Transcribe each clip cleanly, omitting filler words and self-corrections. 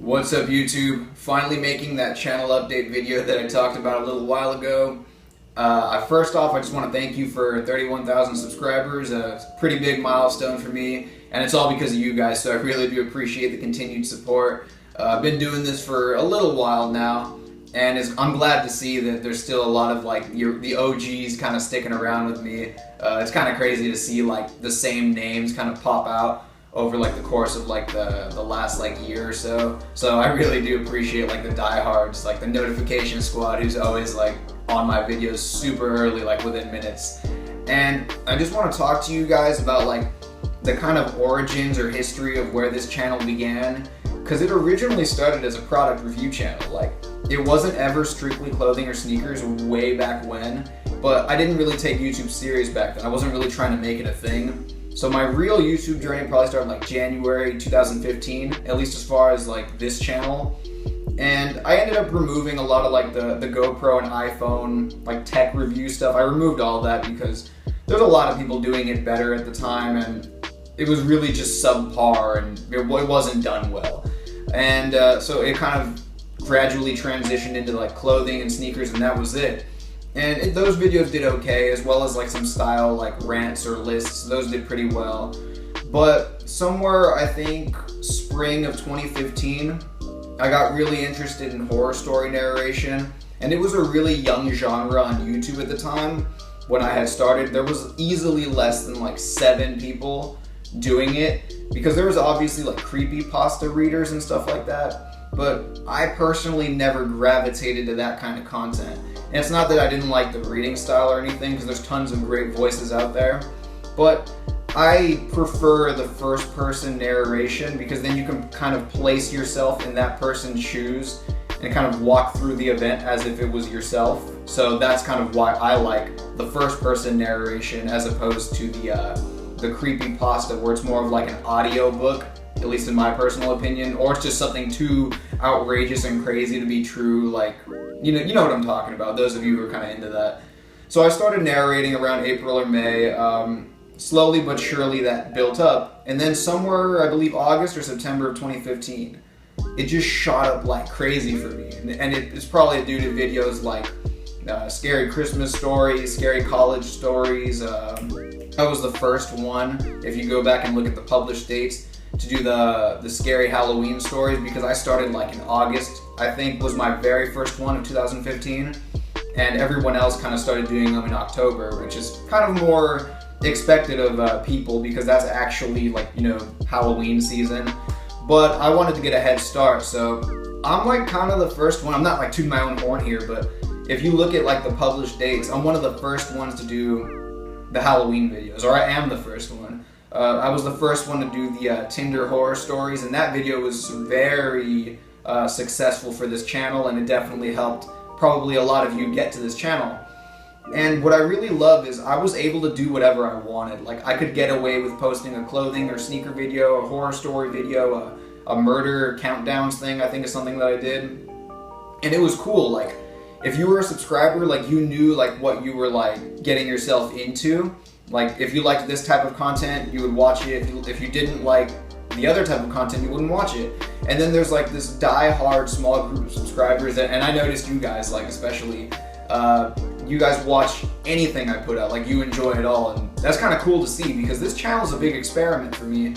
What's up, YouTube? Finally making that channel update video that I talked about a little while ago. First off, I just want to thank you for 31,000 subscribers. It's a pretty big milestone for me, and it's all because of you guys, so I really do appreciate the continued support. I've been doing this for a little while now, and I'm glad to see that there's still a lot of the OGs kind of sticking around with me. It's kind of crazy to see the same names kind of pop out over the course of the last year or so. So I really do appreciate the diehards, the notification squad who's always on my videos super early, within minutes. And I just want to talk to you guys about the kind of origins or history of where this channel began, because it originally started as a product review channel. It wasn't ever strictly clothing or sneakers way back when, but I didn't really take YouTube serious back then. I wasn't really trying to make it a thing. So my real YouTube journey probably started January 2015, at least as far as this channel. And I ended up removing a lot of the GoPro and iPhone tech review stuff. I removed all that because there's a lot of people doing it better at the time, and it was really just subpar, and it wasn't done well. And so it kind of gradually transitioned into clothing and sneakers, and that was it. And those videos did okay, as well as some style rants or lists. Those did pretty well. But somewhere, I think, spring of 2015, I got really interested in horror story narration. And it was a really young genre on YouTube at the time. When I had started, there was easily less than 7 people doing it, because there was obviously creepypasta readers and stuff like that. But I personally never gravitated to that kind of content. And it's not that I didn't like the reading style or anything, because there's tons of great voices out there. But I prefer the first person narration, because then you can kind of place yourself in that person's shoes and kind of walk through the event as if it was yourself. So that's kind of why I like the first person narration as opposed to the creepypasta, where it's more of an audio book, at least in my personal opinion, or it's just something too outrageous and crazy to be true. You know what I'm talking about, those of you who are kind of into that. So I started narrating around April or May. Slowly but surely that built up, and then somewhere, I believe August or September of 2015, it just shot up like crazy for me. And it's probably due to videos like scary Christmas stories, scary college stories. I was the first one, if you go back and look at the published dates, to do the scary Halloween stories, because I started in August, I think was my very first one of 2015, and everyone else kind of started doing them in October, which is kind of more expected of people, because that's actually Halloween season. But I wanted to get a head start, so I'm kind of the first one. I'm not tooting my own horn here, but if you look at the published dates, I'm one of the first ones to do the Halloween videos, or I am the first one. I was the first one to do the Tinder horror stories, and that video was very successful for this channel, and it definitely helped probably a lot of you get to this channel. And what I really love is I was able to do whatever I wanted. I could get away with posting a clothing or sneaker video, a horror story video, a murder countdowns thing, I think is something that I did. And it was cool. If you were a subscriber, you knew what you were getting yourself into. If you liked this type of content, you would watch it. If you didn't like the other type of content, you wouldn't watch it. And then there's this die-hard small group of subscribers, and I noticed you guys, especially, you guys watch anything I put out, you enjoy it all, and that's kind of cool to see, because this channel is a big experiment for me.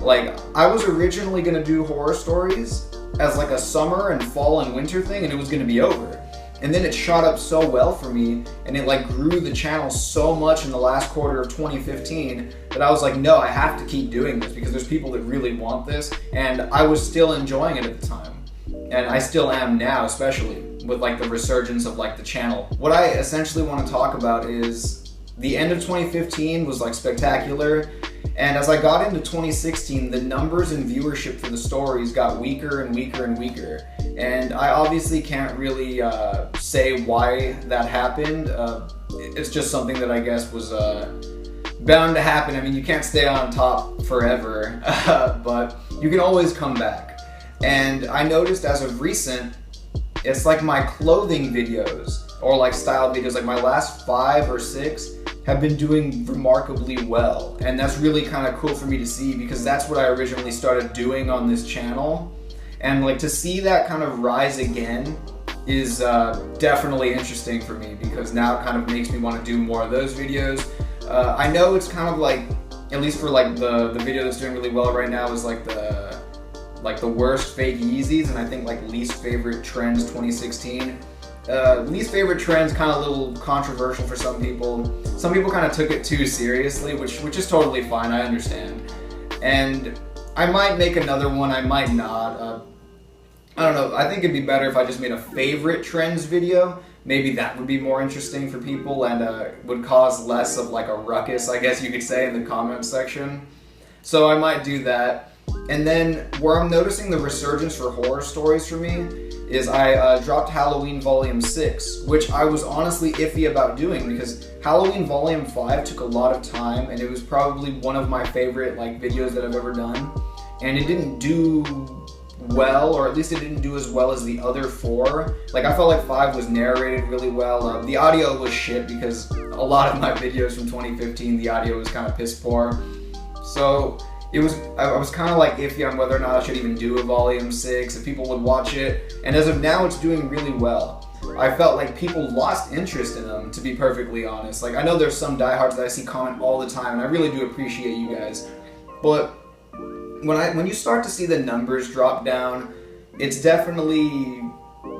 I was originally going to do horror stories as a summer and fall and winter thing, and it was going to be over. And then it shot up so well for me, and it grew the channel so much in the last quarter of 2015 that I was no, I have to keep doing this, because there's people that really want this, and I was still enjoying it at the time. And I still am now, especially with the resurgence of the channel. What I essentially want to talk about is the end of 2015 was spectacular, and as I got into 2016, the numbers and viewership for the stories got weaker and weaker and weaker. And I obviously can't really say why that happened. It's just something that I guess was bound to happen. I mean, you can't stay on top forever, but you can always come back. And I noticed as of recent, it's my clothing videos or style videos, my last 5 or 6 have been doing remarkably well. And that's really kind of cool for me to see, because that's what I originally started doing on this channel. And like to see that kind of rise again is definitely interesting for me, because now it kind of makes me want to do more of those videos. I know it's kind of like, at least for like the video that's doing really well right now is like the worst fake Yeezys, and I think like least favorite trends 2016. Least favorite trends kind of a little controversial for some people. Some people kind of took it too seriously, which is totally fine, I understand. And I might make another one, I might not. I don't know, I think it'd be better if I just made a favorite trends video. Maybe that would be more interesting for people and would cause less of like a ruckus, I guess you could say, in the comments section. So I might do that. And then where I'm noticing the resurgence for horror stories for me is I dropped Halloween Volume 6, which I was honestly iffy about doing because Halloween Volume 5 took a lot of time, and it was probably one of my favorite like videos that I've ever done. And it didn't do well, or at least it didn't do as well as the other 4. Like I felt like 5 was narrated really well. The audio was shit because a lot of my videos from 2015, the audio was kind of piss poor. So I was kind of like iffy on whether or not I should even do a Volume 6, if people would watch it. And as of now, it's doing really well. I felt like people lost interest in them, to be perfectly honest. Like I know there's some diehards that I see comment all the time, and I really do appreciate you guys. But when you start to see the numbers drop down, it's definitely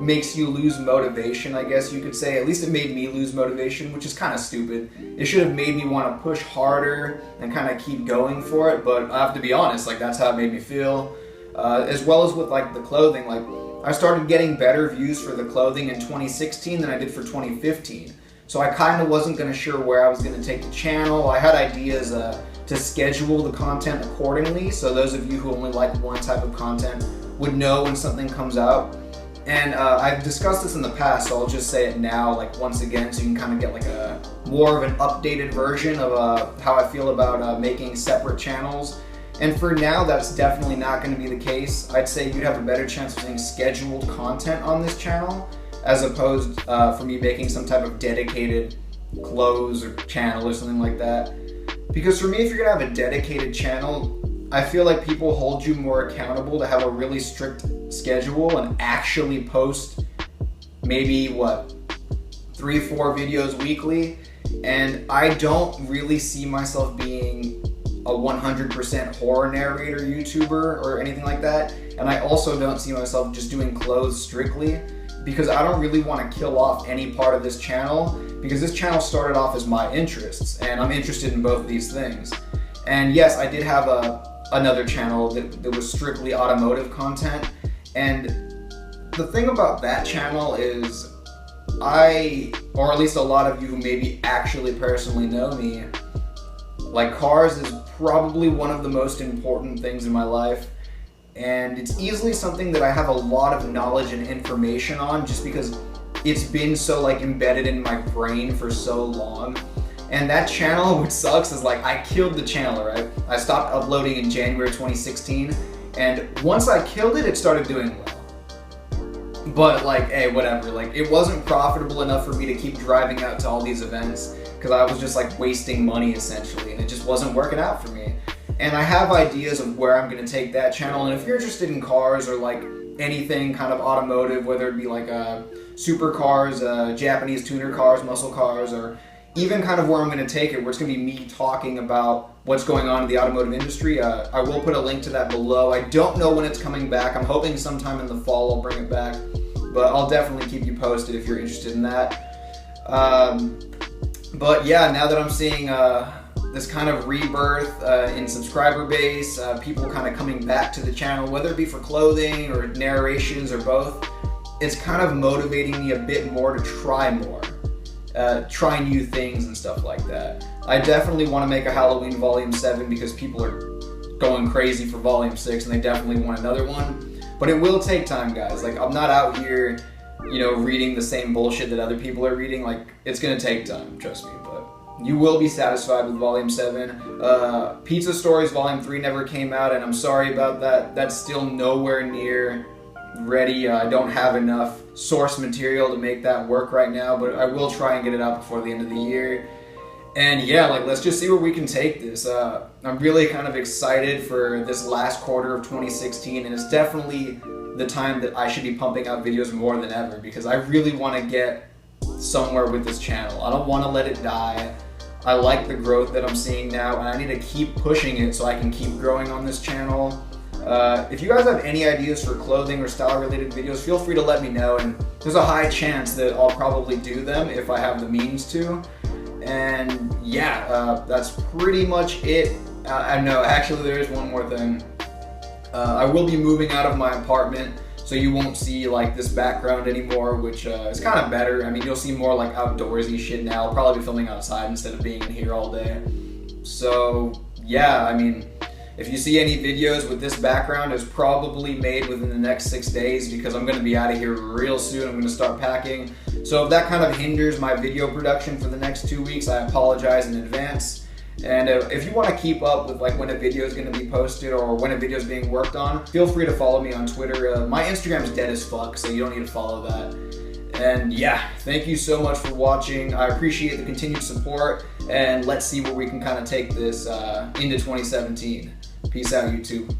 makes you lose motivation, I guess you could say. At least it made me lose motivation, which is kind of stupid. It should have made me want to push harder and kind of keep going for it, but I have to be honest, like that's how it made me feel. As well as with like the clothing, like I started getting better views for the clothing in 2016 than I did for 2015. So I kind of wasn't sure where I was going to take the channel. I had ideas to schedule the content accordingly, so those of you who only like one type of content would know when something comes out. And I've discussed this in the past, so I'll just say it now, like once again, so you can kind of get like a more of an updated version of how I feel about making separate channels. And for now, that's definitely not going to be the case. I'd say you'd have a better chance of seeing scheduled content on this channel, as opposed for me making some type of dedicated clothes or channel or something like that. Because for me, if you're going to have a dedicated channel, I feel like people hold you more accountable to have a really strict schedule and actually post maybe, 3-4 videos weekly. And I don't really see myself being a 100% horror narrator YouTuber or anything like that. And I also don't see myself just doing clothes strictly, because I don't really want to kill off any part of this channel, because this channel started off as my interests, and I'm interested in both of these things. And yes, I did have another channel that was strictly automotive content, and the thing about that channel is or at least a lot of you who maybe actually personally know me, like cars is probably one of the most important things in my life. And it's easily something that I have a lot of knowledge and information on, just because it's been so like embedded in my brain for so long. And that channel, which sucks, is like I killed the channel, right? I stopped uploading in January 2016, and once I killed it, it started doing well. But like, hey, whatever, like it wasn't profitable enough for me to keep driving out to all these events, because I was just like wasting money essentially, and it just wasn't working out for me. And I have ideas of where I'm going to take that channel, and if you're interested in cars or like anything kind of automotive, whether it be like supercars, Japanese tuner cars, muscle cars, or even kind of where I'm going to take it, where it's going to be me talking about what's going on in the automotive industry, I will put a link to that below. I don't know when it's coming back. I'm hoping sometime in the fall I'll bring it back, but I'll definitely keep you posted if you're interested in that. But yeah, now that I'm seeing this kind of rebirth in subscriber base, people kind of coming back to the channel, whether it be for clothing or narrations or both, it's kind of motivating me a bit more to try more. Try new things and stuff like that. I definitely want to make a Halloween Volume 7 because people are going crazy for Volume 6 and they definitely want another one. But it will take time, guys. Like, I'm not out here, reading the same bullshit that other people are reading. Like, it's gonna take time, trust me. But you will be satisfied with Volume 7. Pizza Stories Volume 3 never came out, and I'm sorry about that. That's still nowhere near ready. I don't have enough source material to make that work right now, but I will try and get it out before the end of the year. And yeah, like, let's just see where we can take this. I'm really kind of excited for this last quarter of 2016, and it's definitely the time that I should be pumping out videos more than ever, because I really want to get somewhere with this channel. I don't want to let it die. I like the growth that I'm seeing now, and I need to keep pushing it so I can keep growing on this channel. If you guys have any ideas for clothing or style related videos, feel free to let me know, and there's a high chance that I'll probably do them if I have the means to. And yeah, that's pretty much it. I know, actually there is one more thing. I will be moving out of my apartment, so you won't see like this background anymore, which is kind of better. I mean, you'll see more like outdoorsy shit now. I'll probably be filming outside instead of being in here all day. So yeah, I mean, if you see any videos with this background, it's probably made within the next 6 days, because I'm going to be out of here real soon. I'm going to start packing. So if that kind of hinders my video production for the next 2 weeks, I apologize in advance. And if you want to keep up with like when a video is going to be posted or when a video is being worked on, feel free to follow me on Twitter. My Instagram is dead as fuck, so you don't need to follow that. And yeah, thank you so much for watching. I appreciate the continued support, and let's see where we can kind of take this into 2017. Peace out, YouTube.